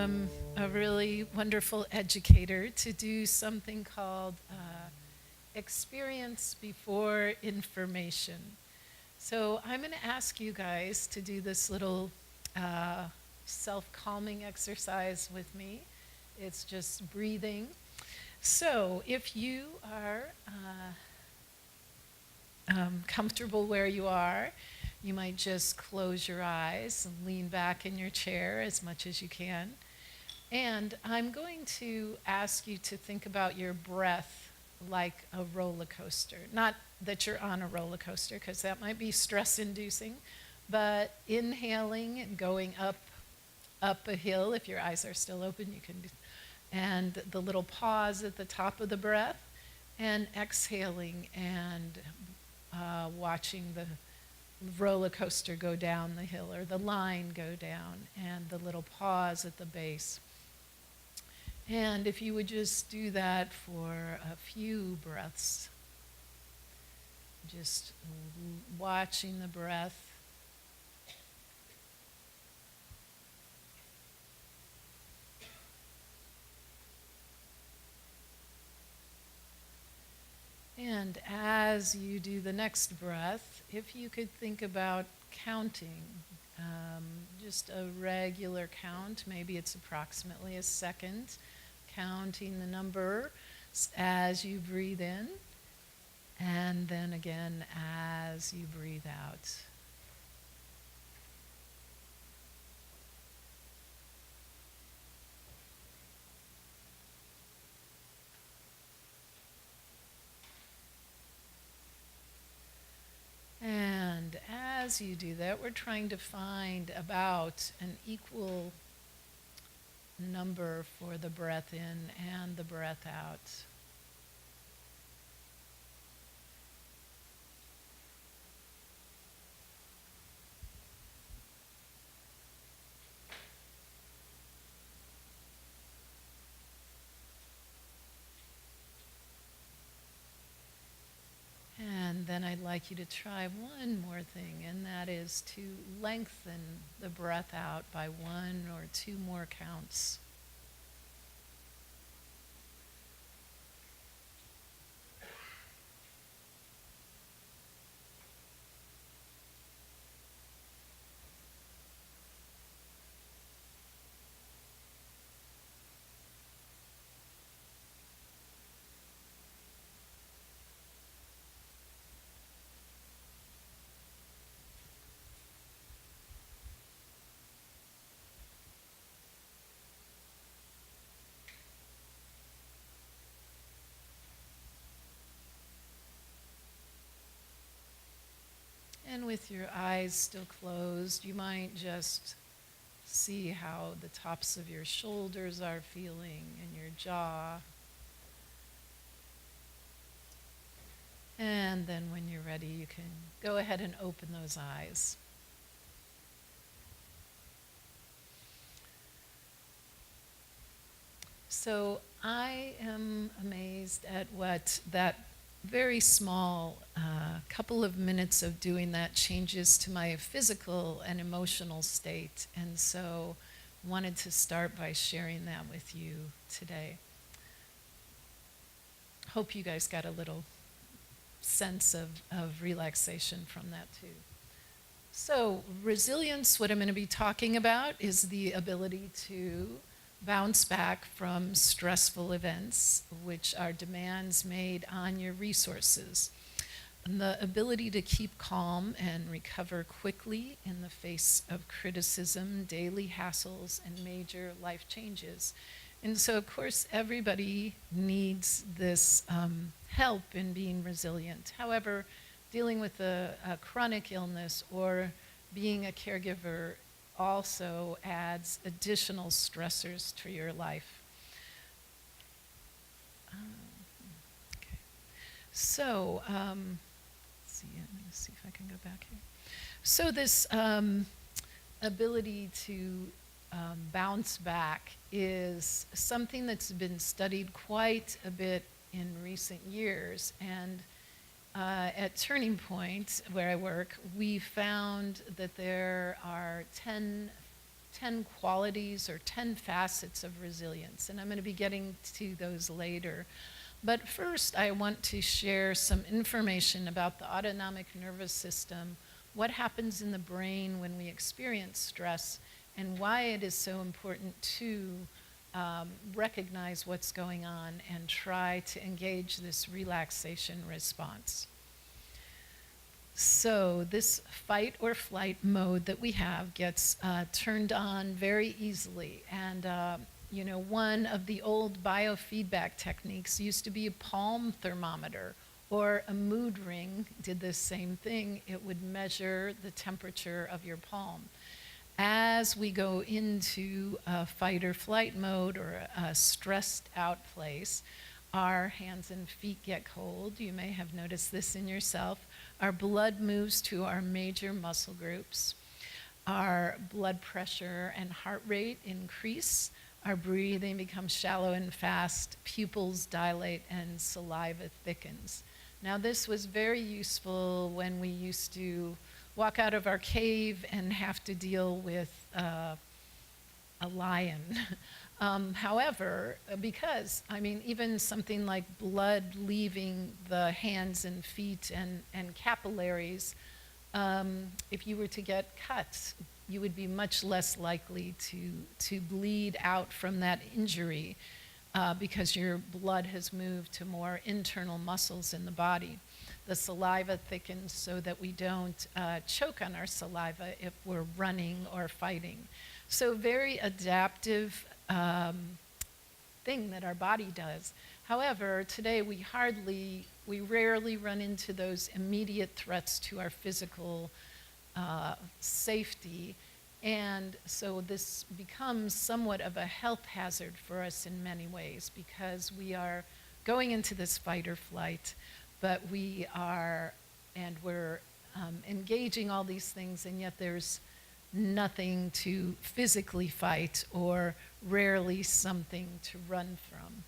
a really wonderful educator to do something called experience before information. So I'm going to ask you guys to do this little uh, self-calming exercise with me. It's just breathing. So if you are comfortable where you are, you might just close your eyes and lean back in your chair as much as you can. And I'm going to ask you to think about your breath like a roller coaster. Not that you're on a roller coaster, because that might be stress inducing, but inhaling and going up a hill. If your eyes are still open, you can do, and the little pause at the top of the breath, and exhaling and watching the roller coaster go down the hill, or the line go down, and the little pause at the base. And if you would just do that for a few breaths, just watching the breath. And as you do the next breath, if you could think about counting, just a regular count, maybe it's approximately a second, counting the number as you breathe in, and then again as you breathe out. And as you do that, we're trying to find about an equal number for the breath in and the breath out. And then I'd like you to try one more thing, and that is to lengthen the breath out by one or two more counts. And with your eyes still closed, you might just see how the tops of your shoulders are feeling and your jaw. And then when you're ready, you can go ahead and open those eyes. So I am amazed at what that very small couple of minutes of doing that changes to my physical and emotional state. And so wanted to start by sharing that with you today. Hope you guys got a little sense of relaxation from that too. So resilience, what I'm going to be talking about is the ability to bounce back from stressful events, which are demands made on your resources. And the ability to keep calm and recover quickly in the face of criticism, daily hassles, and major life changes. And so, of course, everybody needs this help in being resilient. However, dealing with a chronic illness or being a caregiver also adds additional stressors to your life. Okay. So, let's see, let me see if I can go back here. So this ability to bounce back is something that's been studied quite a bit in recent years. And at Turning Point, where I work, we found that there are 10 10 qualities or 10 facets of resilience, and I'm going to be getting to those later. But first, I want to share some information about the autonomic nervous system, what happens in the brain when we experience stress, and why it is so important to recognize what's going on and try to engage this relaxation response. So this fight or flight mode that we have gets turned on very easily. And one of the old biofeedback techniques used to be a palm thermometer, or a mood ring did the same thing. It would measure the temperature of your palm. As we go into a fight or flight mode or a stressed out place, our hands and feet get cold. You may have noticed this in yourself. Our blood moves to our major muscle groups. Our blood pressure and heart rate increase. Our breathing becomes shallow and fast. Pupils dilate and saliva thickens. Now, this was very useful when we used to walk out of our cave and have to deal with a lion. However, because, even something like blood leaving the hands and feet and capillaries, if you were to get cuts, you would be much less likely to bleed out from that injury because your blood has moved to more internal muscles in the body. The saliva thickens so that we don't choke on our saliva if we're running or fighting. So very adaptive thing that our body does. However, today we rarely run into those immediate threats to our physical safety. And so this becomes somewhat of a health hazard for us in many ways, because we are going into this fight or flight, but we're engaging all these things, and yet there's nothing to physically fight, or rarely something to run from.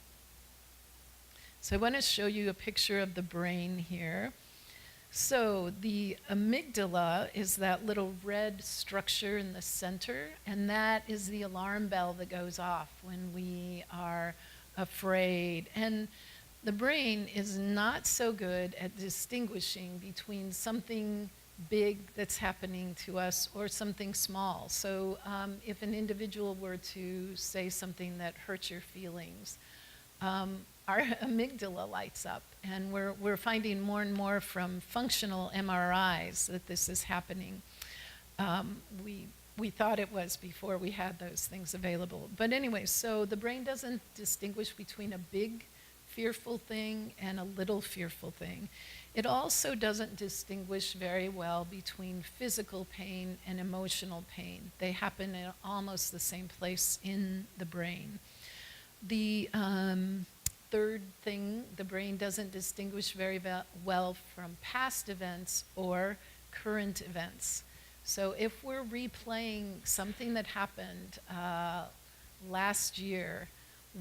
So I want to show you a picture of the brain here. So the amygdala is that little red structure in the center, and that is the alarm bell that goes off when we are afraid. And the brain is not so good at distinguishing between something big that's happening to us or something small. So if an individual were to say something that hurts your feelings, our amygdala lights up, and we're finding more and more from functional MRIs that this is happening. We thought it was before we had those things available. But anyway, so the brain doesn't distinguish between a big fearful thing and a little fearful thing. It also doesn't distinguish very well between physical pain and emotional pain. They happen in almost the same place in the brain. The third thing, the brain doesn't distinguish very well from past events or current events. So if we're replaying something that happened last year,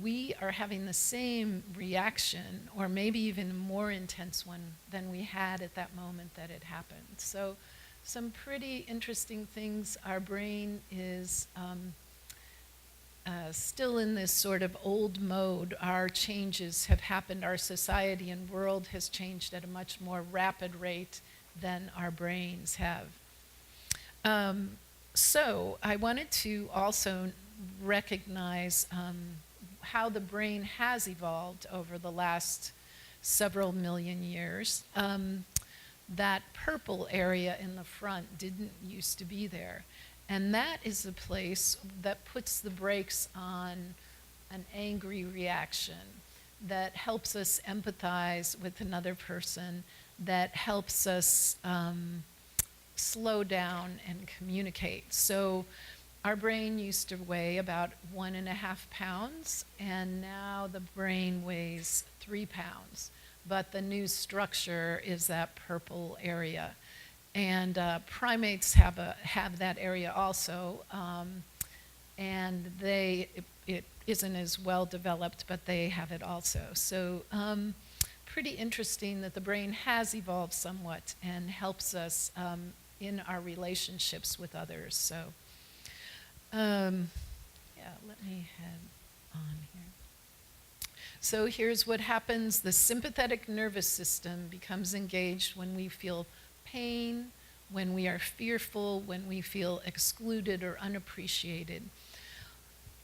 we are having the same reaction, or maybe even a more intense one than we had at that moment that it happened. So some pretty interesting things. Our brain is still in this sort of old mode. Our changes have happened. Our society and world has changed at a much more rapid rate than our brains have. So I wanted to also recognize how the brain has evolved over the last several million years. That purple area in the front didn't used to be there. And that is the place that puts the brakes on an angry reaction, that helps us empathize with another person, that helps us slow down and communicate. So our brain used to weigh about 1.5 pounds, and now the brain weighs 3 pounds. But the new structure is that purple area. And primates have that area also, and it isn't as well developed, but they have it also. So pretty interesting that the brain has evolved somewhat and helps us in our relationships with others. So Um, yeah, let me head on here. So here's what happens. The sympathetic nervous system becomes engaged when we feel pain, when we are fearful, when we feel excluded or unappreciated.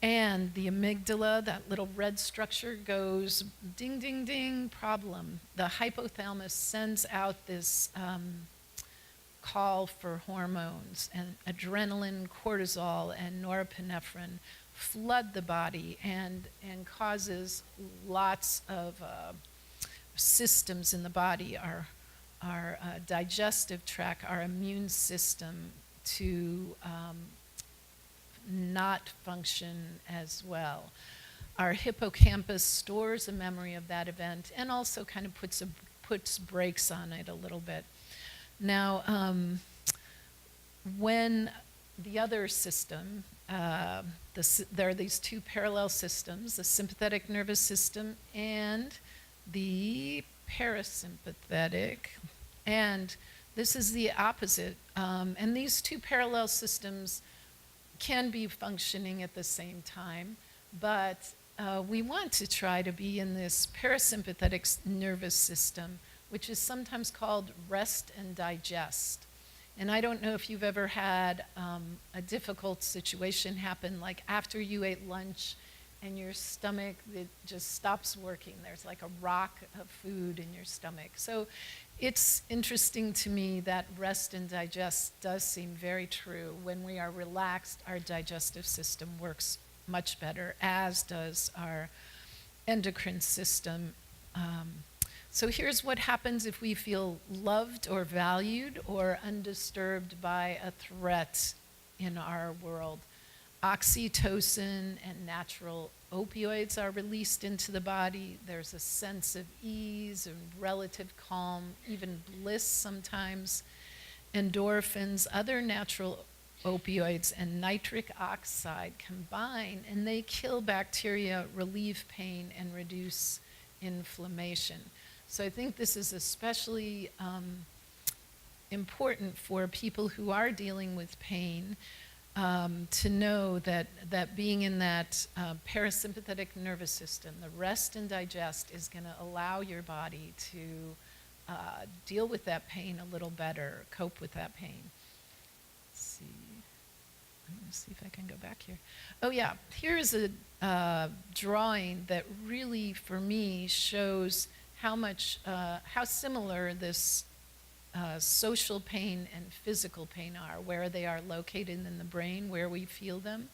And the amygdala, that little red structure, goes ding, ding, ding, problem. The hypothalamus sends out this call for hormones, and adrenaline, cortisol, and norepinephrine flood the body and causes lots of systems in the body, our digestive tract, our immune system, to not function as well. Our hippocampus stores a memory of that event and also kind of puts brakes on it a little bit. Now, when the other system, there are these two parallel systems, the sympathetic nervous system and the parasympathetic, and this is the opposite. And these two parallel systems can be functioning at the same time, but we want to try to be in this parasympathetic nervous system, which is sometimes called rest and digest. And I don't know if you've ever had a difficult situation happen, like after you ate lunch and your stomach, it just stops working. There's like a rock of food in your stomach. So it's interesting to me that rest and digest does seem very true. When we are relaxed, our digestive system works much better, as does our endocrine system. So here's what happens if we feel loved or valued or undisturbed by a threat in our world. Oxytocin and natural opioids are released into the body. There's a sense of ease and relative calm, even bliss sometimes. Endorphins, other natural opioids, and nitric oxide combine, and they kill bacteria, relieve pain, and reduce inflammation. So I think this is especially important for people who are dealing with pain, to know that being in that parasympathetic nervous system, the rest and digest, is going to allow your body to deal with that pain a little better, cope with that pain. Let's see. I'm going to see if I can go back here. Oh yeah, here's a drawing that really, for me, shows how similar this social pain and physical pain are, where they are located in the brain, where we feel them.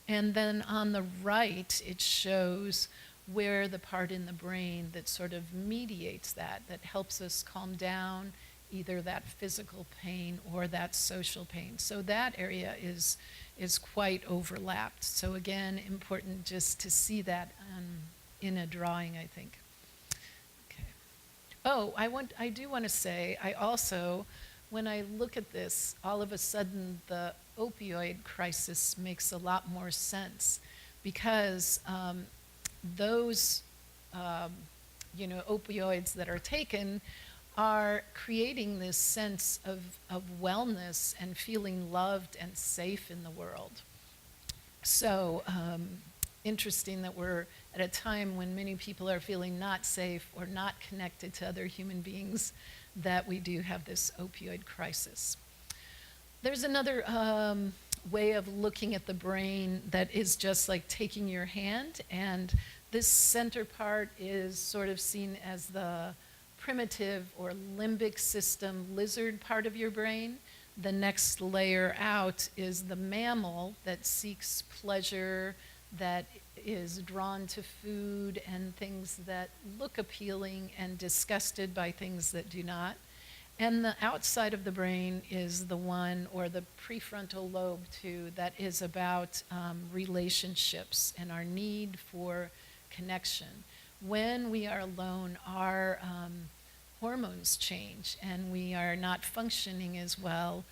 And then on the right, it shows where the part in the brain that sort of mediates that helps us calm down either that physical pain or that social pain. So that area is quite overlapped. So again, important just to see that in a drawing, I think. Oh, I do want to say, I also, when I look at this, all of a sudden the opioid crisis makes a lot more sense, because those opioids that are taken are creating this sense of wellness and feeling loved and safe in the world. So interesting that we're at a time when many people are feeling not safe or not connected to other human beings, that we do have this opioid crisis. There's another way of looking at the brain that is just like taking your hand, and this center part is sort of seen as the primitive or limbic system lizard part of your brain. The next layer out is the mammal that seeks pleasure, that is drawn to food and things that look appealing and disgusted by things that do not. And the outside of the brain is the one, or the prefrontal lobe too, that is about relationships and our need for connection. When we are alone, our hormones change and we are not functioning as well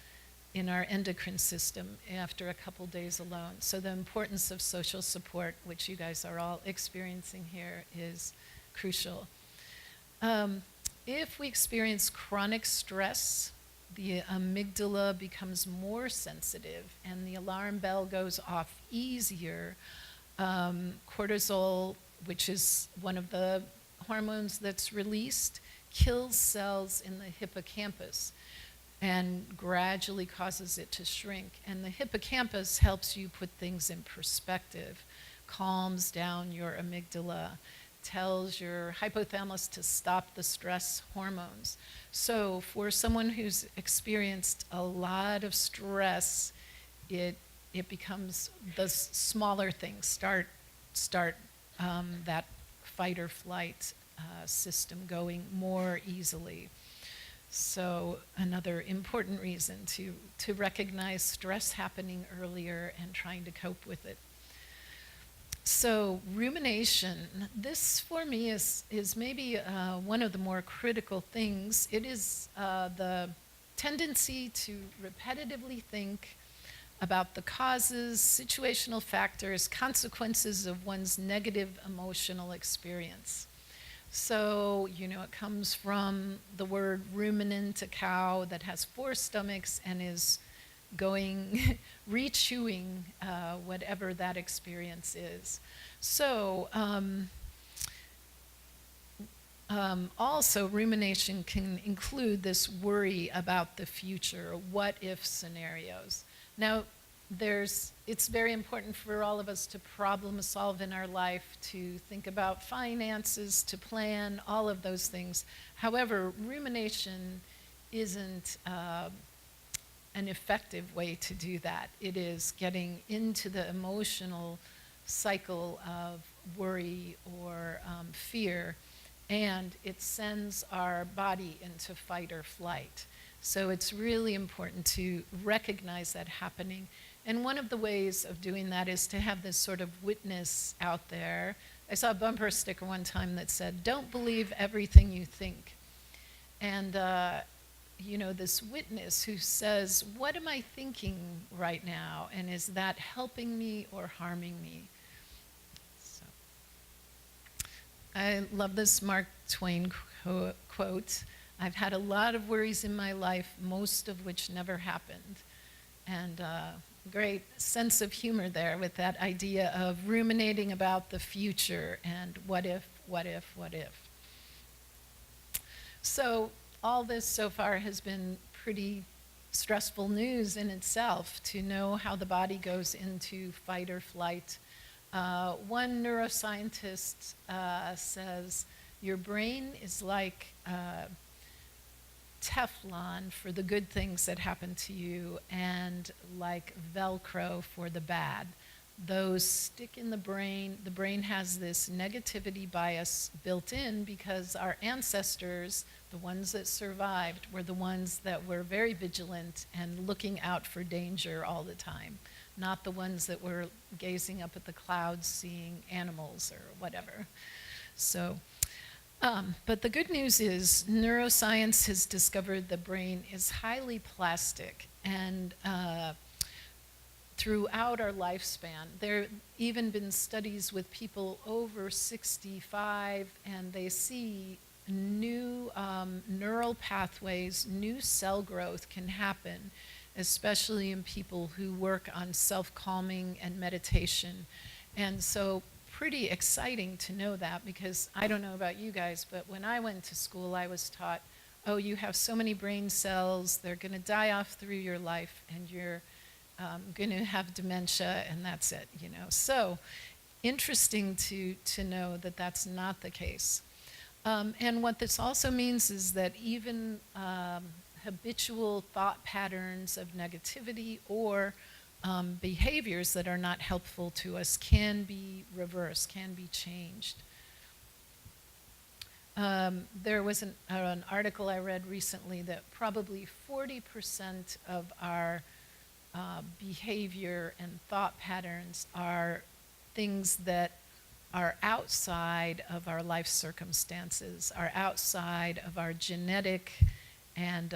in our endocrine system after a couple days alone. So the importance of social support, which you guys are all experiencing here, is crucial. If we experience chronic stress, the amygdala becomes more sensitive and the alarm bell goes off easier. Cortisol, which is one of the hormones that's released, kills cells in the hippocampus and gradually causes it to shrink. And the hippocampus helps you put things in perspective, calms down your amygdala, tells your hypothalamus to stop the stress hormones. So for someone who's experienced a lot of stress, it becomes the smaller things start that fight or flight system going more easily. So another important reason to recognize stress happening earlier and trying to cope with it. So rumination, this for me is maybe one of the more critical things. It is the tendency to repetitively think about the causes, situational factors, consequences of one's negative emotional experience. So, it comes from the word ruminant, a cow that has 4 stomachs and is going, re-chewing whatever that experience is. So, also rumination can include this worry about the future, what if scenarios. Now, it's very important for all of us to problem solve in our life, to think about finances, to plan, all of those things. However, rumination isn't an effective way to do that. It is getting into the emotional cycle of worry or fear, and it sends our body into fight or flight. So it's really important to recognize that happening. And one of the ways of doing that is to have this sort of witness out there. I saw a bumper sticker one time that said, "Don't believe everything you think." And, this witness who says, what am I thinking right now? And is that helping me or harming me? So, I love this Mark Twain quote. I've had a lot of worries in my life, most of which never happened. And great sense of humor there with that idea of ruminating about the future and what if, what if, what if. So all this so far has been pretty stressful news in itself, to know how the body goes into fight or flight. One neuroscientist says, your brain is like Teflon for the good things that happen to you and like Velcro for the bad. Those stick in the brain. The brain has this negativity bias built in because our ancestors, the ones that survived, were the ones that were very vigilant and looking out for danger all the time, not the ones that were gazing up at the clouds seeing animals or whatever. So, but the good news is neuroscience has discovered the brain is highly plastic, and throughout our lifespan. There have even been studies with people over 65, and they see new neural pathways, new cell growth can happen, especially in people who work on self-calming and meditation. And so pretty exciting to know that, because I don't know about you guys, but when I went to school, I was taught, oh, you have so many brain cells, they're going to die off through your life, and you're going to have dementia, and that's it, So interesting to know that that's not the case. And what this also means is that even habitual thought patterns of negativity or behaviors that are not helpful to us can be reversed, can be changed. There was an article I read recently that probably 40% of our behavior and thought patterns are things that are outside of our life circumstances, are outside of our genetic and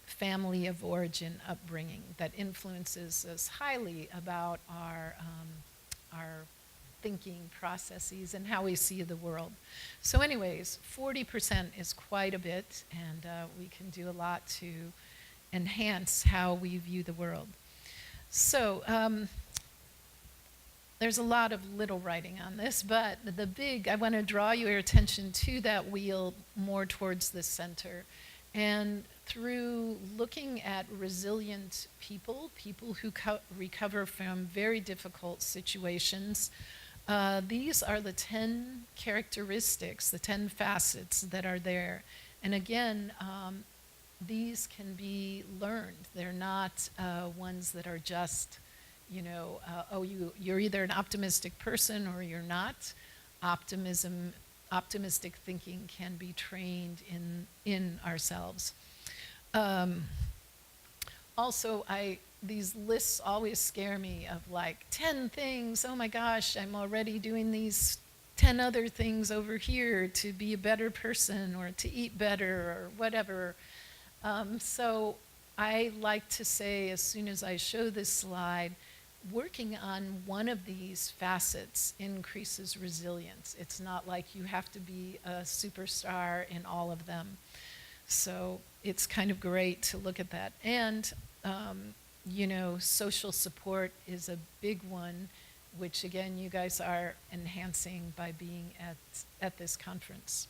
family of origin upbringing, that influences us highly about our thinking processes and how we see the world. So anyways, 40% is quite a bit, and we can do a lot to enhance how we view the world. So there's a lot of little writing on this, but I want to draw your attention to that wheel more towards the center. And through looking at resilient people who recover from very difficult situations, these are the 10 characteristics, the 10 facets that are there. And again, these can be learned. They're not ones that are just, you're either an optimistic person or you're not. Optimistic thinking can be trained in ourselves. Also, these lists always scare me of like 10 things, oh my gosh, I'm already doing these 10 other things over here to be a better person or to eat better or whatever. So I like to say, as soon as I show this slide, working on one of these facets increases resilience. It's not like you have to be a superstar in all of them. So it's kind of great to look at that. And, social support is a big one, which again, you guys are enhancing by being at this conference.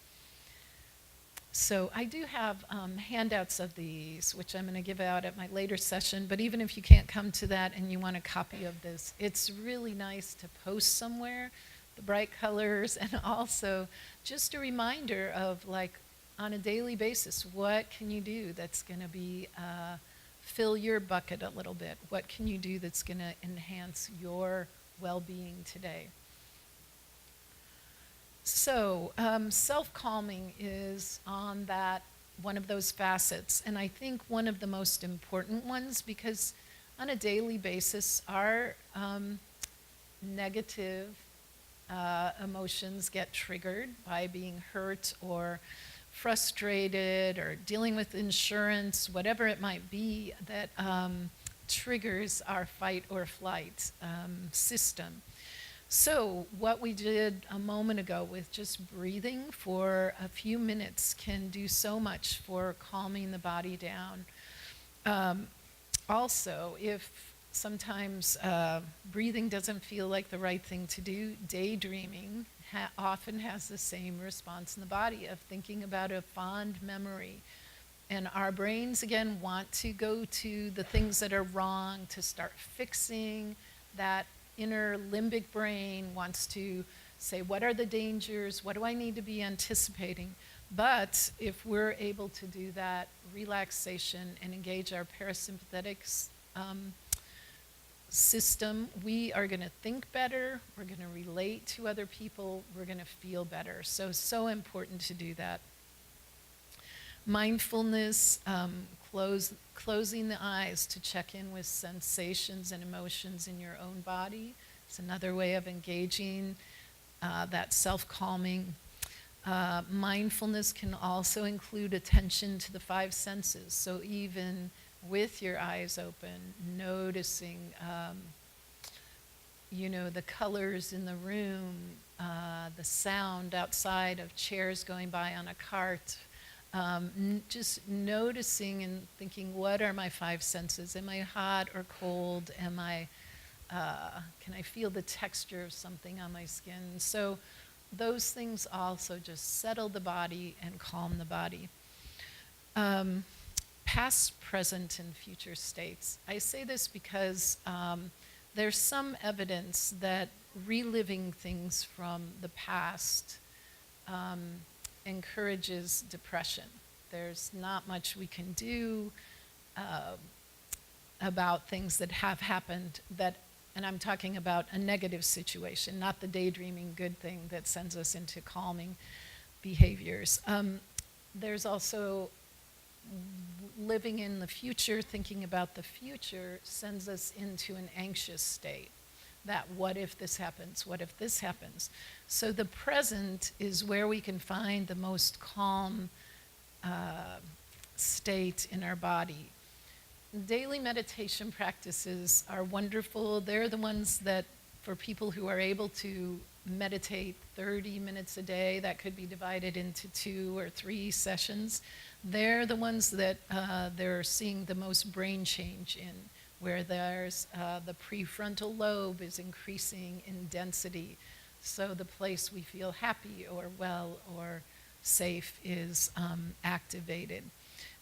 So I do have handouts of these, which I'm going to give out at my later session, but even if you can't come to that and you want a copy of this, it's really nice to post somewhere, the bright colors, and also just a reminder of, like, on a daily basis, what can you do that's going to be fill your bucket a little bit? What can you do that's going to enhance your well-being today? So self-calming is on that, one of those facets, and I think one of the most important ones, because on a daily basis our negative emotions get triggered by being hurt or frustrated or dealing with insurance, whatever it might be that triggers our fight or flight system. So what we did a moment ago with just breathing for a few minutes can do so much for calming the body down. Also, if sometimes breathing doesn't feel like the right thing to do, daydreaming often has the same response in the body of thinking about a fond memory. And our brains, again, want to go to the things that are wrong, to start fixing. That inner limbic brain wants to say, what are the dangers? What do I need to be anticipating? But if we're able to do that relaxation and engage our parasympathetic system, we are going to think better, we're going to relate to other people, we're going to feel better. So important to do that. Mindfulness, closing the eyes to check in with sensations and emotions in your own body. It's another way of engaging that self-calming. Mindfulness can also include attention to the 5 senses. So even with your eyes open, noticing, the colors in the room, the sound outside of chairs going by on a cart, just noticing and thinking, what are my 5 senses? Am I hot or cold? Can I feel the texture of something on my skin? So those things also just settle the body and calm the body. Past, present, and future states. I say this because there's some evidence that reliving things from the past encourages depression. There's not much we can do about things that have happened and I'm talking about a negative situation, not the daydreaming good thing that sends us into calming behaviors. There's also living in the future, thinking about the future sends us into an anxious state. That what if this happens? What if this happens? So the present is where we can find the most calm state in our body. Daily meditation practices are wonderful. They're the ones that for people who are able to meditate 30 minutes a day, that could be divided into 2 or 3 sessions. They're the ones that they're seeing the most brain change in, where there's the prefrontal lobe is increasing in density. So the place we feel happy or well or safe is activated.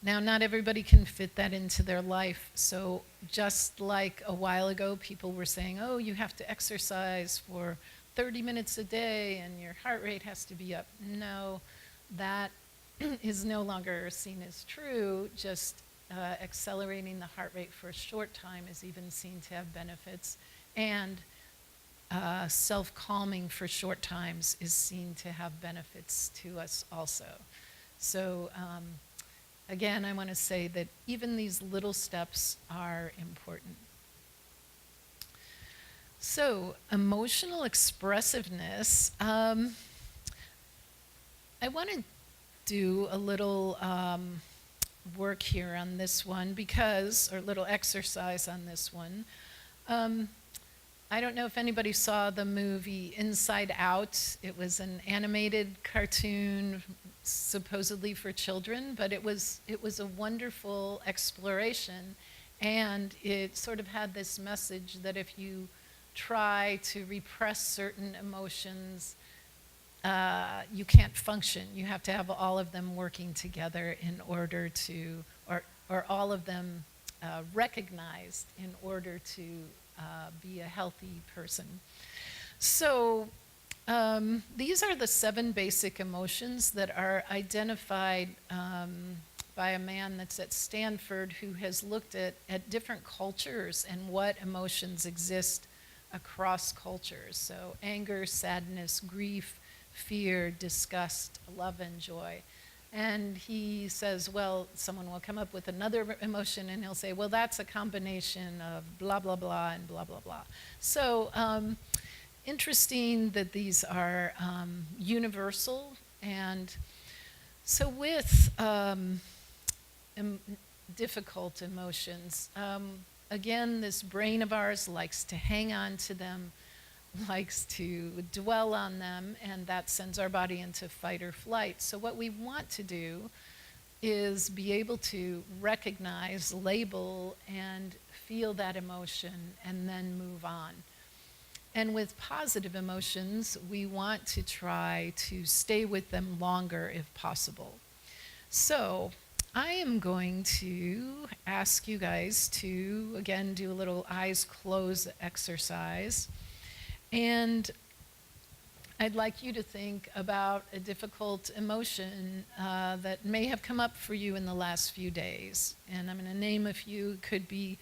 Now, not everybody can fit that into their life. So just like a while ago, people were saying, oh, you have to exercise for 30 minutes a day and your heart rate has to be up. No, that is no longer seen as true. Just accelerating the heart rate for a short time is even seen to have benefits. And self-calming for short times is seen to have benefits to us also. So again, I want to say that even these little steps are important. So, emotional expressiveness. I want to do a little work here on this one or a little exercise on this one. I don't know if anybody saw the movie Inside Out. It was an animated cartoon supposedly for children, but it was a wonderful exploration, and it sort of had this message that if you try to repress certain emotions, you can't function. You have to have all of them working together in order to, or all of them recognized in order to be a healthy person. So these are the 7 basic emotions that are identified by a man that's at Stanford who has looked at different cultures and what emotions exist across cultures. So anger, sadness, grief, fear, disgust, love, and joy. And he says, well, someone will come up with another emotion and he'll say, well, that's a combination of blah, blah, blah, and blah, blah, blah. So interesting that these are universal. And so with difficult emotions, again, this brain of ours likes to hang on to them, likes to dwell on them, and that sends our body into fight or flight. So what we want to do is be able to recognize, label, and feel that emotion, and then move on. And with positive emotions, we want to try to stay with them longer if possible. So I am going to ask you guys to, again, do a little eyes closed exercise. And I'd like you to think about a difficult emotion that may have come up for you in the last few days. And I'm going to name a few. It could be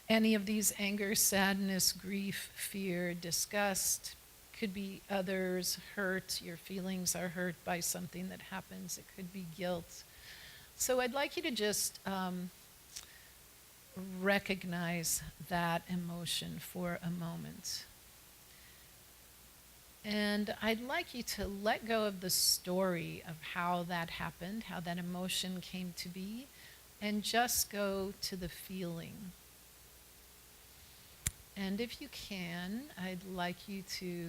any of these: anger, sadness, grief, fear, disgust. Could be others, hurt. Your feelings are hurt by something that happens. It could be guilt. So I'd like you to just recognize that emotion for a moment. And I'd like you to let go of the story of how that happened, how that emotion came to be, and just go to the feeling. And if you can, I'd like you to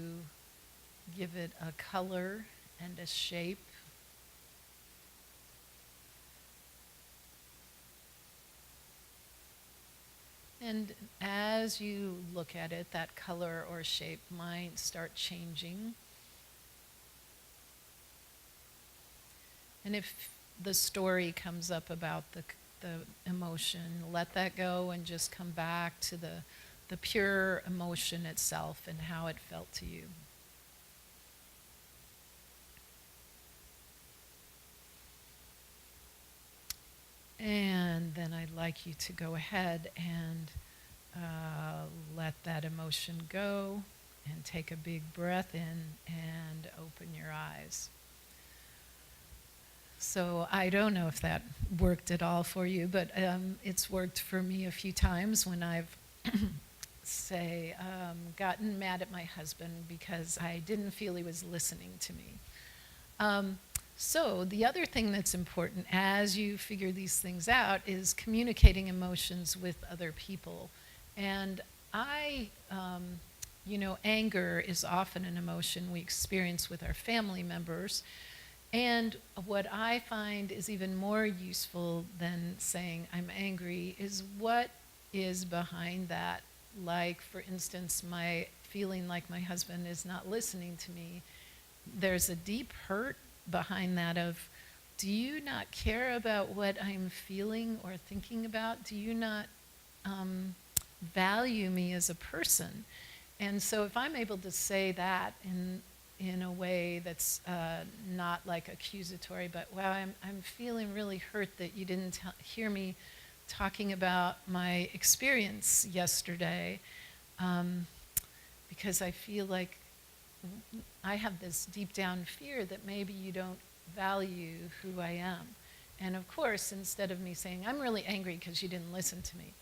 give it a color and a shape. And as you look at it, that color or shape might start changing. And if the story comes up about the emotion, let that go and just come back to the pure emotion itself and how it felt to you. And then I'd like you to go ahead and let that emotion go and take a big breath in and open your eyes. So I don't know if that worked at all for you, but it's worked for me a few times when I've, gotten mad at my husband because I didn't feel he was listening to me. So the other thing that's important as you figure these things out is communicating emotions with other people. And I anger is often an emotion we experience with our family members. And what I find is even more useful than saying I'm angry is what is behind that. Like, for instance, my feeling like my husband is not listening to me. There's a deep hurt behind that of, do you not care about what I'm feeling or thinking about? Do you not value me as a person? And so if I'm able to say that in a way that's not like accusatory, but wow, I'm feeling really hurt that you didn't hear me talking about my experience yesterday, because I feel like I have this deep down fear that maybe you don't value who I am. And of course, instead of me saying, I'm really angry because you didn't listen to me,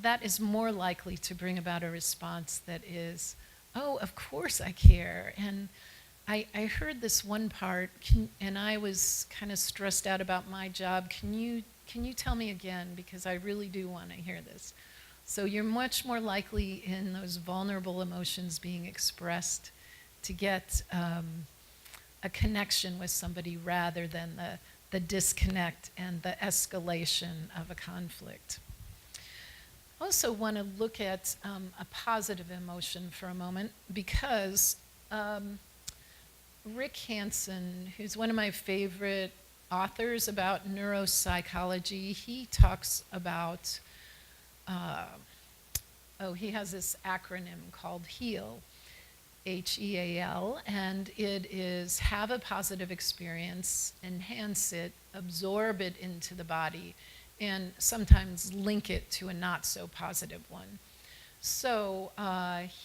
that is more likely to bring about a response that is, oh, of course I care. And I heard this one part, and I was kind of stressed out about my job. Can you tell me again? Because I really do want to hear this. So you're much more likely in those vulnerable emotions being expressed to get a connection with somebody rather than the disconnect and the escalation of a conflict. I also want to look at a positive emotion for a moment, because Rick Hanson, who's one of my favorite authors about neuropsychology, he talks about, he has this acronym called HEAL, HEAL, and it is have a positive experience, enhance it, absorb it into the body, and sometimes link it to a not so positive one. So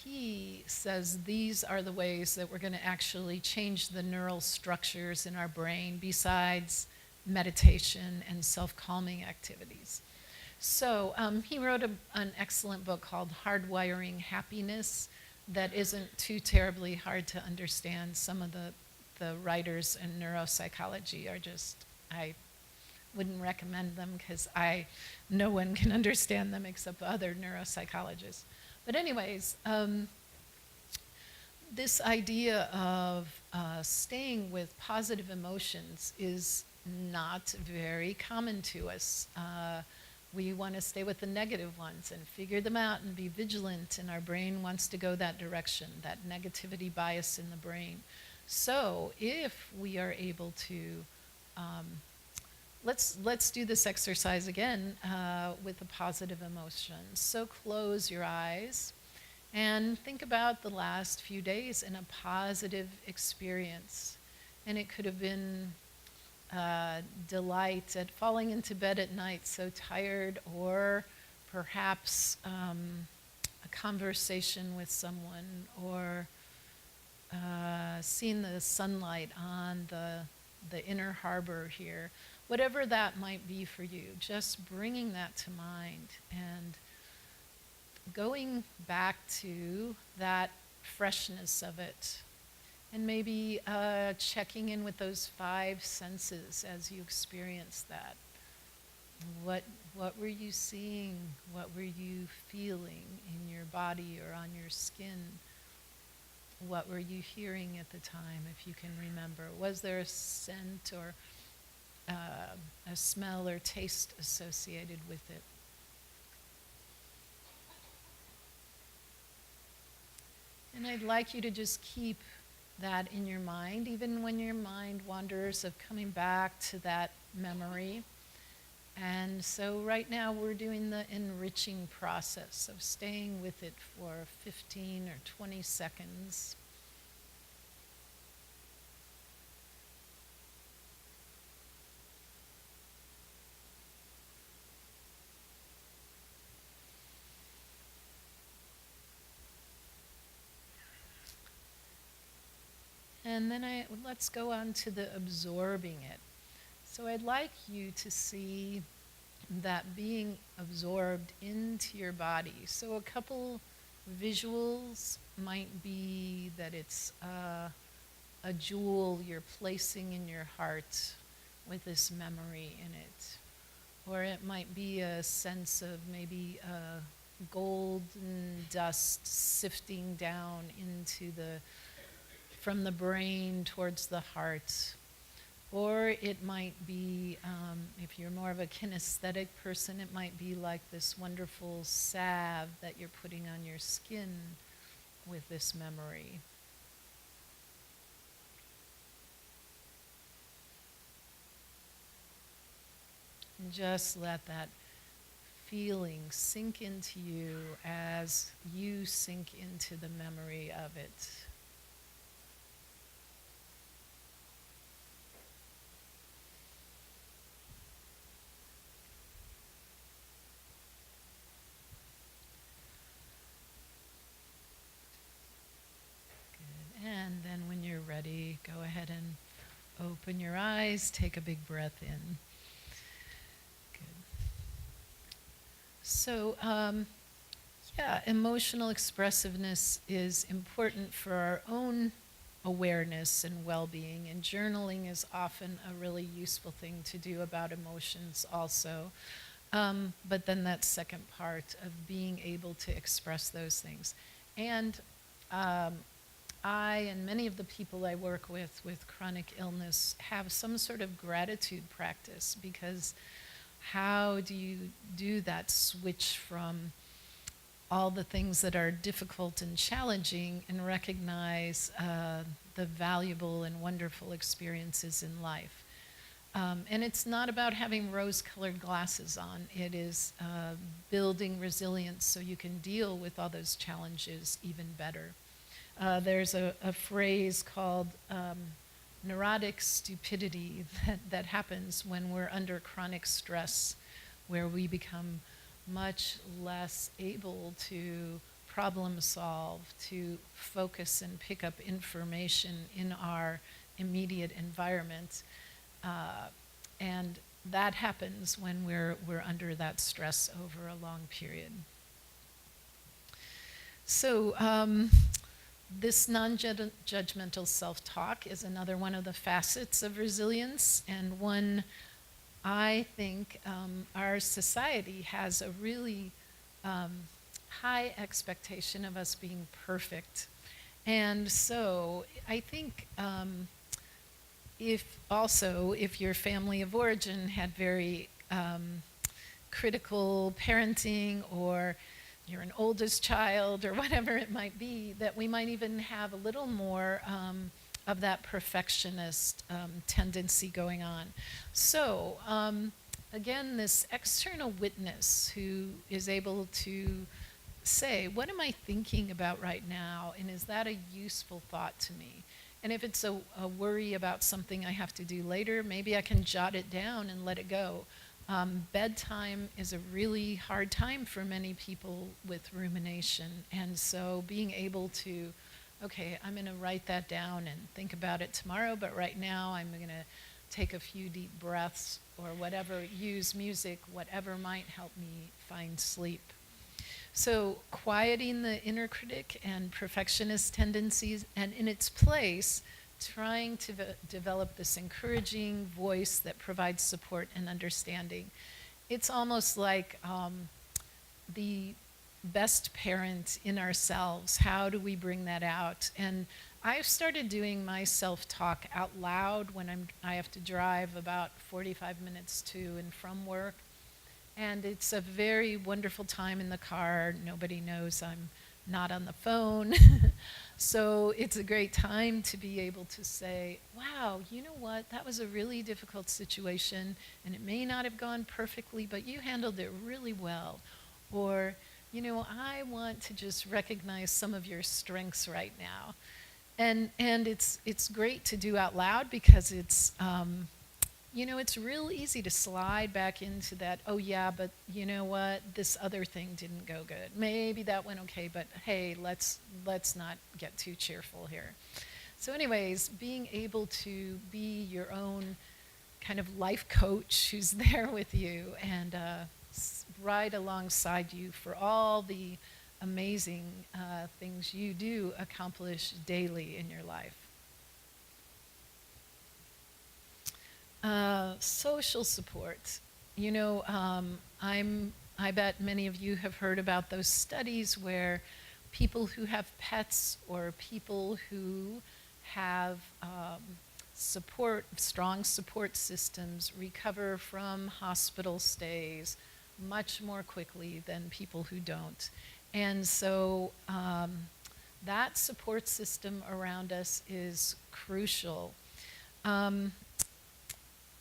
he says these are the ways that we're going to actually change the neural structures in our brain besides meditation and self-calming activities. So he wrote an excellent book called Hardwiring Happiness that isn't too terribly hard to understand. Some of the writers in neuropsychology are just, I wouldn't recommend them because no one can understand them except other neuropsychologists. But anyways, this idea of staying with positive emotions is not very common to us. We want to stay with the negative ones and figure them out and be vigilant, and our brain wants to go that direction, that negativity bias in the brain. So if we are able to Let's do this exercise again with a positive emotion. So close your eyes and think about the last few days in a positive experience. And it could have been delight at falling into bed at night so tired, or perhaps a conversation with someone, or seeing the sunlight on the inner harbor here. Whatever that might be for you, just bringing that to mind and going back to that freshness of it, and maybe checking in with those 5 senses as you experience that. What were you seeing? What were you feeling in your body or on your skin? What were you hearing at the time, if you can remember? Was there a scent or a smell or taste associated with it? And I'd like you to just keep that in your mind, even when your mind wanders, of coming back to that memory. And so right now we're doing the enriching process of staying with it for 15 or 20 seconds. And then let's go on to the absorbing it. So I'd like you to see that being absorbed into your body. So a couple visuals might be that it's a jewel you're placing in your heart with this memory in it. Or it might be a sense of maybe golden dust sifting down from the brain towards the heart. Or it might be, if you're more of a kinesthetic person, it might be like this wonderful salve that you're putting on your skin with this memory. And just let that feeling sink into you as you sink into the memory of it. Good. And then when you're ready, go ahead and open your eyes, take a big breath in. So, emotional expressiveness is important for our own awareness and well-being, and journaling is often a really useful thing to do about emotions also. But then that second part of being able to express those things. And I and many of the people I work with chronic illness have some sort of gratitude practice, because how do you do that switch from all the things that are difficult and challenging and recognize the valuable and wonderful experiences in life? And it's not about having rose-colored glasses on. It is building resilience so you can deal with all those challenges even better. There's a phrase called neurotic stupidity that happens when we're under chronic stress, where we become much less able to problem solve, to focus and pick up information in our immediate environment. And that happens when we're under that stress over a long period. So this non-judgmental self-talk is another one of the facets of resilience, and one I think our society has a really high expectation of us being perfect. And so I think if your family of origin had very critical parenting, or you're an oldest child, or whatever it might be, that we might even have a little more of that perfectionist tendency going on. So again, this external witness who is able to say, what am I thinking about right now, and is that a useful thought to me? And if it's a worry about something I have to do later, maybe I can jot it down and let it go. Bedtime is a really hard time for many people with rumination, and so being able to, okay, I'm going to write that down and think about it tomorrow, but right now I'm going to take a few deep breaths or whatever, use music, whatever might help me find sleep. So quieting the inner critic and perfectionist tendencies, and in its place, trying to develop this encouraging voice that provides support and understanding. It's almost like the best parent in ourselves. How do we bring that out? And I've started doing my self-talk out loud when I have to drive about 45 minutes to and from work. And it's a very wonderful time in the car. Nobody knows I'm not on the phone. So it's a great time to be able to say, wow, you know what, that was a really difficult situation, and it may not have gone perfectly, but you handled it really well. Or, you know, I want to just recognize some of your strengths right now. And it's great to do out loud, because it's you know, it's real easy to slide back into that, oh yeah, but you know what, this other thing didn't go good. Maybe that went okay, but hey, let's not get too cheerful here. So anyways, being able to be your own kind of life coach who's there with you and right alongside you for all the amazing things you do accomplish daily in your life. Social support. You know, I'm I bet many of you have heard about those studies where people who have pets or people who have strong support systems recover from hospital stays much more quickly than people who don't. And so that support system around us is crucial.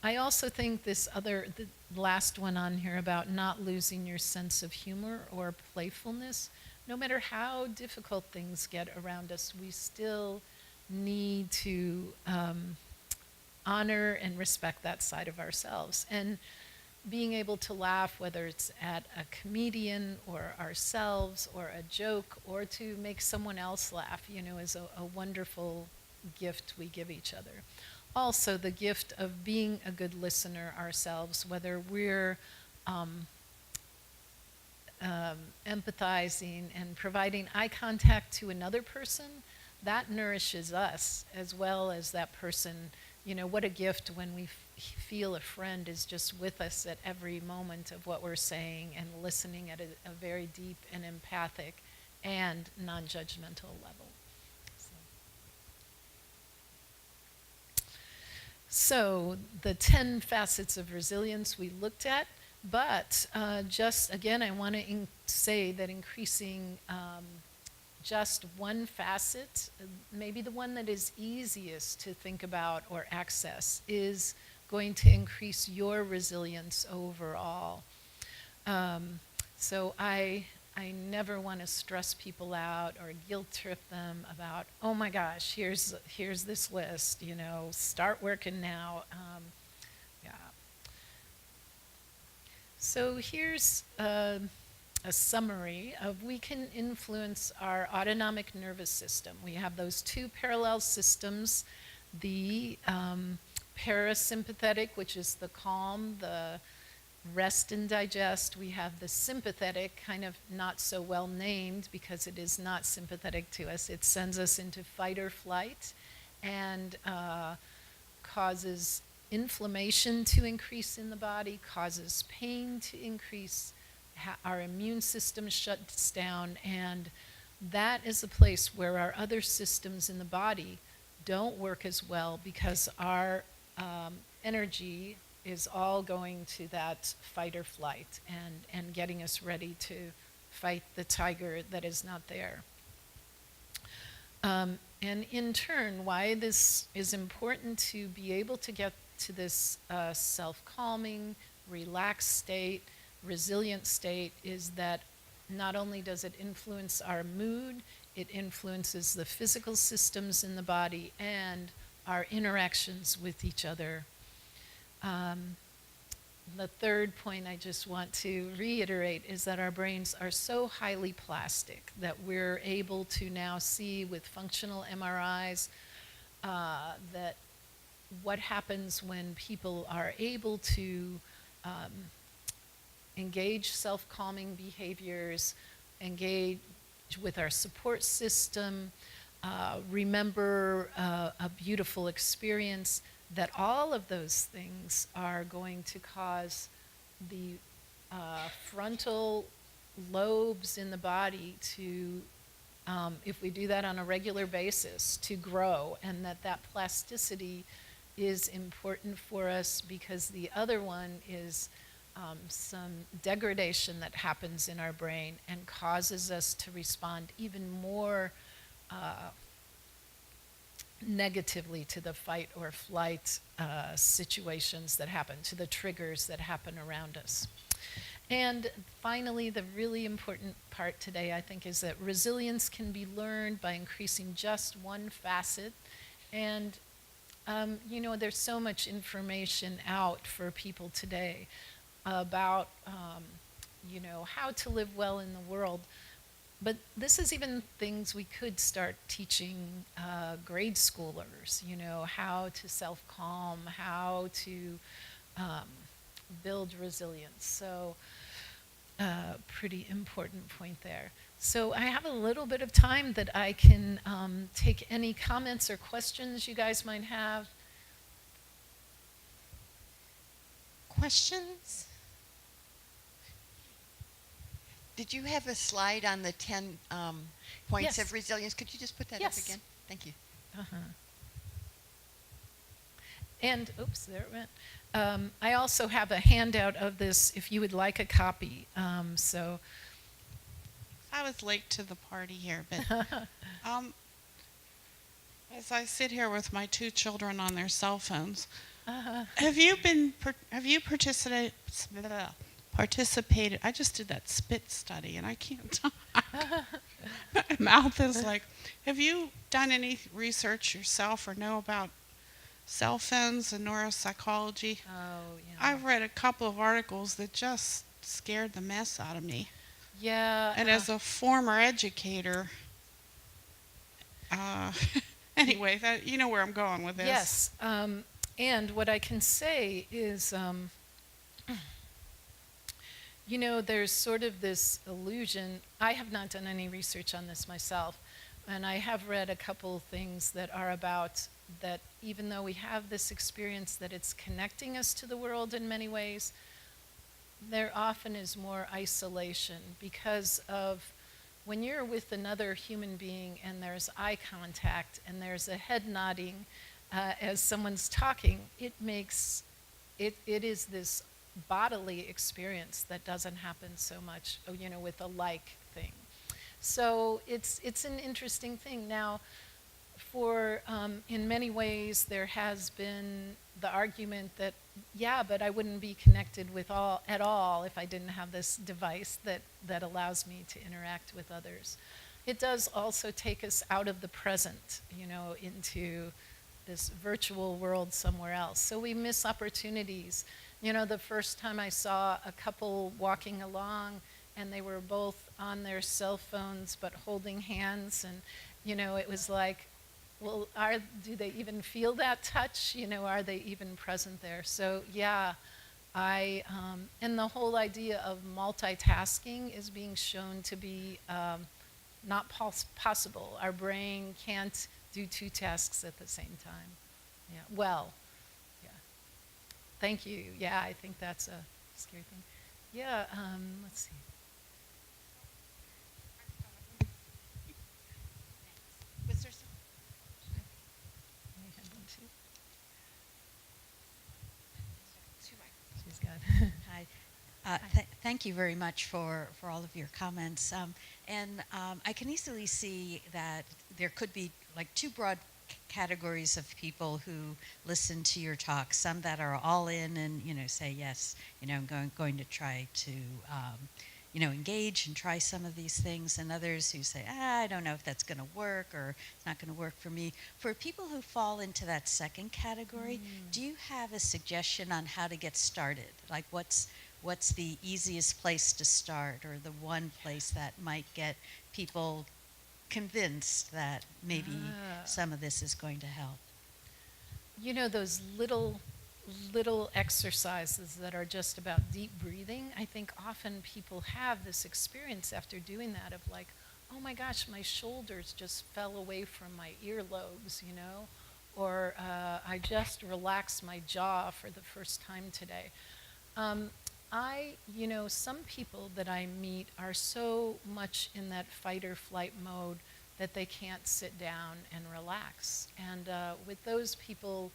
I also think the last one on here about not losing your sense of humor or playfulness, no matter how difficult things get around us, we still need to honor and respect that side of ourselves. And being able to laugh, whether it's at a comedian or ourselves or a joke or to make someone else laugh, is a wonderful gift we give each other. Also, the gift of being a good listener ourselves, whether we're empathizing and providing eye contact to another person, that nourishes us as well as that person. What a gift when we feel a friend is just with us at every moment of what we're saying and listening at a very deep and empathic and non-judgmental level. So the 10 facets of resilience we looked at, but just again, I want to say that increasing just one facet, maybe the one that is easiest to think about or access, is going to increase your resilience overall. So I never want to stress people out or guilt trip them about, oh my gosh, here's this list, start working now. Yeah. So here's a summary of we can influence our autonomic nervous system. We have those two parallel systems, the parasympathetic, which is the calm, the rest and digest. We have the sympathetic, kind of not so well named because it is not sympathetic to us. It sends us into fight or flight and causes inflammation to increase in the body, causes pain to increase, our immune system shuts down, and that is a place where our other systems in the body don't work as well because our energy is all going to that fight or flight and getting us ready to fight the tiger that is not there. And in turn, why this is important to be able to get to this self-calming, relaxed state, resilient state, is that not only does it influence our mood, it influences the physical systems in the body and our interactions with each other. The third point I just want to reiterate is that our brains are so highly plastic that we're able to now see with functional MRIs that what happens when people are able to engage self-calming behaviors, engage with our support system, remember a beautiful experience, that all of those things are going to cause the frontal lobes in the body to, if we do that on a regular basis, to grow, and that plasticity is important for us because the other one is some degradation that happens in our brain and causes us to respond even more negatively to the fight or flight situations that happen, to the triggers that happen around us. And finally, the really important part today, I think, is that resilience can be learned by increasing just one facet. And, there's so much information out for people today about, how to live well in the world. But this is even things we could start teaching grade schoolers, how to self-calm, how to build resilience. So pretty important point there. So I have a little bit of time that I can take any comments or questions you guys might have. Questions? Did you have a slide on the 10 points of Yes. resilience? Could you just put that up Yes. again? Thank you. Uh-huh. And, oops, there it went. I also have a handout of this if you would like a copy. I was late to the party here, but um, as I sit here with my two children on their cell phones, uh, have you participated? I just did that spit study, and I can't talk. My mouth is like. Have you done any research yourself or know about cell phones and neuropsychology? oh, yeah. I've read a couple of articles that just scared the mess out of me. Yeah. And as a former educator, uh, anyway, you know where I'm going with this. Yes. And what I can say is, there's sort of this illusion. I have not done any research on this myself, and I have read a couple things that are about that even though we have this experience that it's connecting us to the world in many ways, there often is more isolation because of when you're with another human being and there's eye contact and there's a head nodding as someone's talking, it is this bodily experience that doesn't happen so much, with a like thing. So it's an interesting thing. Now, in many ways, there has been the argument that, yeah, but I wouldn't be connected at all if I didn't have this device that allows me to interact with others. It does also take us out of the present, into this virtual world somewhere else. So we miss opportunities. The first time I saw a couple walking along and they were both on their cell phones but holding hands, and it was like, well, do they even feel that touch? Are they even present there? So yeah, and the whole idea of multitasking is being shown to be not possible. Our brain can't do two tasks at the same time. Yeah. Well, yeah. Thank you. Yeah, I think that's a scary thing. Yeah. Let's see. Was there some? I had one too. Two She's got. Hi. Thank you very much for all of your comments. I can easily see that there could be like two broad categories of people who listen to your talk. Some that are all in and say yes, I'm going to try to engage and try some of these things, and others who say, I don't know if that's going to work or it's not going to work for me. For people who fall into that second category, do you have a suggestion on how to get started? Like what's the easiest place to start, or the one place that might get people convinced that maybe some of this is going to help? Those little exercises that are just about deep breathing, I think often people have this experience after doing that of like, oh my gosh, my shoulders just fell away from my earlobes, or I just relaxed my jaw for the first time today. Some people that I meet are so much in that fight or flight mode that they can't sit down and relax. And with those people,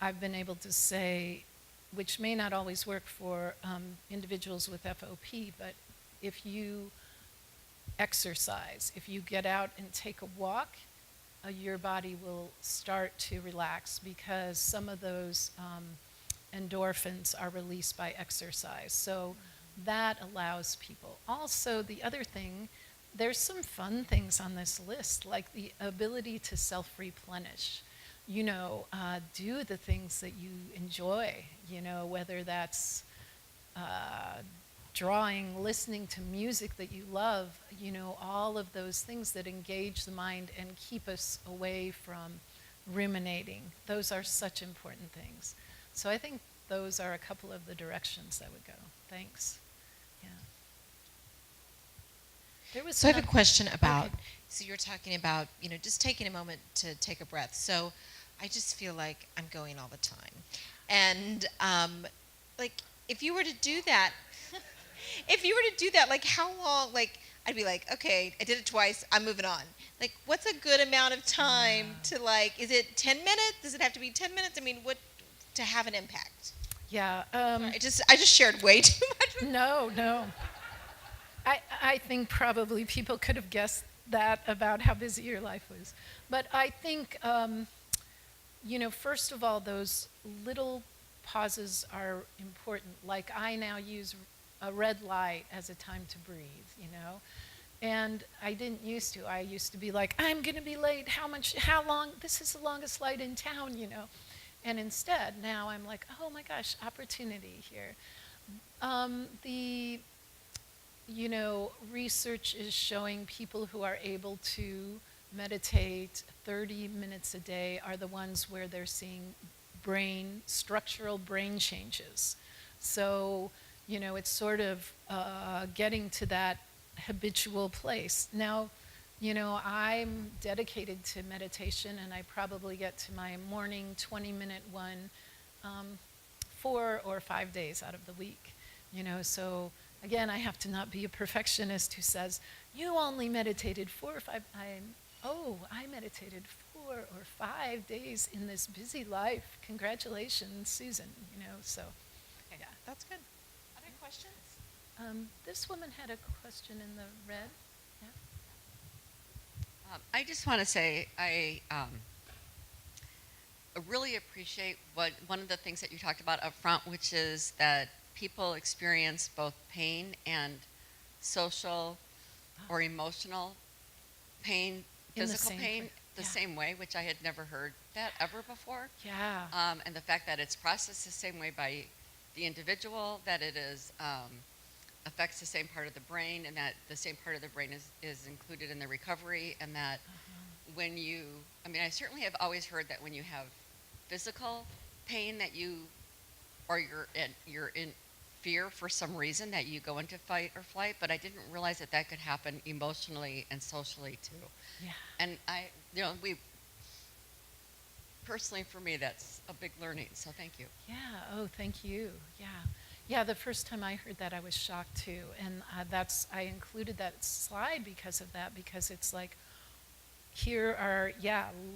I've been able to say, which may not always work for individuals with FOP, but if you exercise, if you get out and take a walk, your body will start to relax because some of those endorphins are released by exercise. So that allows people. Also, the other thing, there's some fun things on this list, like the ability to self-replenish. Do the things that you enjoy, whether that's drawing, listening to music that you love, all of those things that engage the mind and keep us away from ruminating. Those are such important things. So I think those are a couple of the directions I would go. Thanks. Yeah. So I have a question about, okay. so you're talking about, just taking a moment to take a breath. So I just feel like I'm going all the time. And like, if you were to do that, if you were to do that, like how long, like I'd be like, okay, I did it twice, I'm moving on. Like what's a good amount of time to like, is it 10 minutes? Does it have to be 10 minutes? I mean, what, to have an impact? Yeah. I just shared way too much. No. I think probably people could have guessed that about how busy your life was. But I think, first of all, those little pauses are important. Like I now use a red light as a time to breathe. And I didn't used to. I used to be like, I'm going to be late. How long? This is the longest light in town. And instead, now I'm like, oh my gosh, opportunity here. Research is showing people who are able to meditate 30 minutes a day are the ones where they're seeing structural brain changes. So, it's sort of getting to that habitual place. Now, I'm dedicated to meditation, and I probably get to my morning 20-minute one 4 or 5 days out of the week. So again, I have to not be a perfectionist who says, you only meditated 4 or 5. I meditated 4 or 5 days in this busy life. Congratulations, Susan. So yeah. That's good. Other questions? This woman had a question in the red. Yeah. I just want to say I really appreciate one of the things that you talked about up front, which is that people experience both pain and social or emotional pain, physical pain, the same way, which I had never heard that ever before. Yeah. And the fact that it's processed the same way by the individual, that it is affects the same part of the brain, and that the same part of the brain is included in the recovery, and that when you, I certainly have always heard that when you have physical pain that you're in fear for some reason, that you go into fight or flight, but I didn't realize that could happen emotionally and socially too. Yeah. And personally for me, that's a big learning, so thank you. Yeah. Oh, thank you. Yeah. Yeah, the first time I heard that, I was shocked too. And I included that slide because of that, because it's like,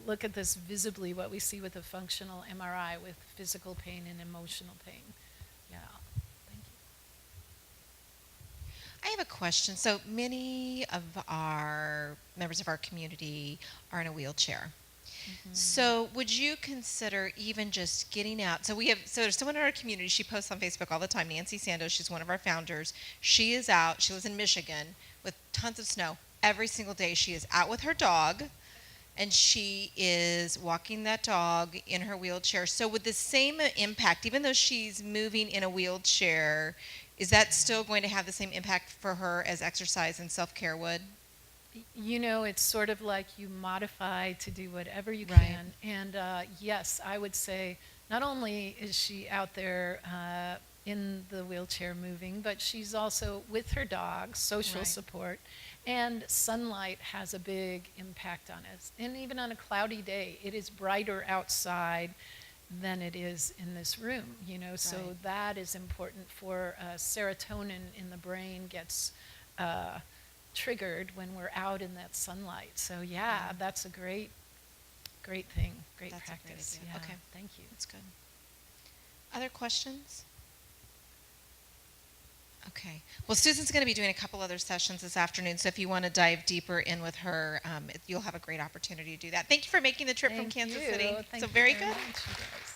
look at this visibly, what we see with a functional MRI with physical pain and emotional pain. Yeah, thank you. I have a question. So many of our members of our community are in a wheelchair. So would you consider even just getting out? So there's someone in our community, she posts on Facebook all the time, Nancy Sandos, she's one of our founders. She is out, she lives in Michigan with tons of snow. Every single day she is out with her dog, and she is walking that dog in her wheelchair. So with the same impact, even though she's moving in a wheelchair, is that still going to have the same impact for her as exercise and self-care would? It's sort of like you modify to do whatever you Right. can. And yes, I would say not only is she out there in the wheelchair moving, but she's also with her dog, social Right. support, and sunlight has a big impact on us. And even on a cloudy day, it is brighter outside than it is in this room, so Right. that is important for serotonin in the brain gets triggered when we're out in that sunlight. So yeah, that's a great thing, great That's a great practice. idea. Yeah, Okay. thank you. That's good. Other questions? Okay. Well, Susan's going to be doing a couple other sessions this afternoon, so if you want to dive deeper in with her, you'll have a great opportunity to do that. Thank you for making the trip from Thank Kansas you. City. Thank So you very very good. much, you guys.